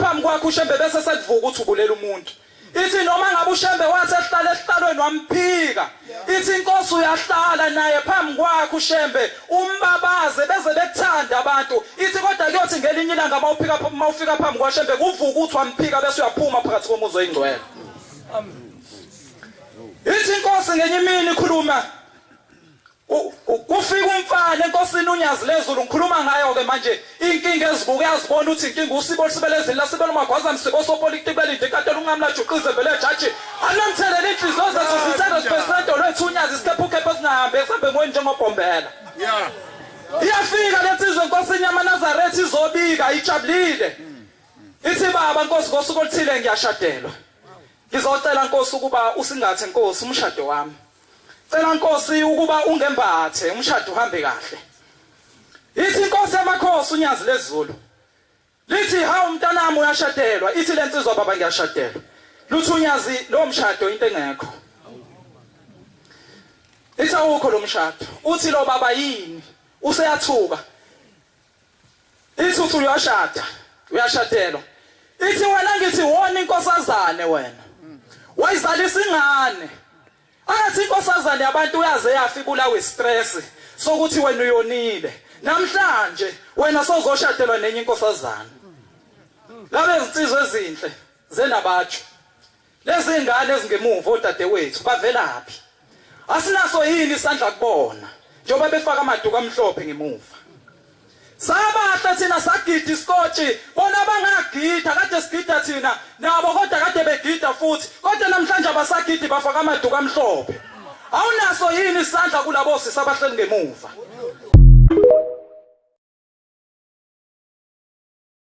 phambi kwakhe uShembe bese sekuvuka ukuthi ubulela umuntu. Ithi noma ngabe uShembe wathi ehlala esihlalweni wamphika. Ithi inkosi uyahlala naye phambi kwakhe uShembe umbabaze beze bekuthanda abantu. Ithi kodwa kuyothi ngelinye ilanga mawufika phambi kwaShembe kuvuka ukuthi wamphika bese uyaphuma phakathi komuzi oyingcwele. Ithi inkosi ngenye imini ikhuluma kufika umfana enkosini uNyazi Lwezulu ngikhuluma ngayo ke manje inkinga ezibuke yazibona ukuthi inkinga usibo sibelezini la sibela magwaza msibo sopolitiki belinde ikatela ungamla juqize vele jaji anomthelela inhliziyo zethu sithanda president olwethu uNyazi isikhephukhephe singahambe sihambe ngoyini njengobhombela iyafika lensizwe enkosini yamaNazaretha izobika ijabulile ithi baba nkosi ngosuku oluthile ngiyashadelwa ngizocela nkosi ukuba usingathe nkosi umshado wami cela nkosi ukuba ungembathe umshado uhambe kahle. Ithi inkosi yamakhosi uNyazi Lwezulu. Lithi hawu mntanami uyashadelwa. Ithi lensizwa baba ngiyashadelwa. Luthi uNyazi lo mshado into engekho. Ithi awukho lo mshado. Uthi lo baba yini? Useyathuka. Ithi uthi uyashada. Uyashadelwa. Ithi wena ngithi wona inkosazane wena. Wayizalisa ingane. Athi inkosazane yabantu uyaze yafa ibulawe stress sokuthi wena uyonile namhlanje wena sozoshadelwa nenye inkosazane labe izinsizwe ezinhle zenabatsho lezi ngane ezingemuva odadewethu bavelaphi asinaso yini isandla kubona njengoba befaka amaduku amhlophe ngemuva sabahla thina sagida isikotshi bona bangagida kade sigida thina nabo kodwa kade begida futhi kodwa namhlanje abasagidi bafaka amaduku amhlophe awunaso yini isandla kulabo sisi abahleli ngemuva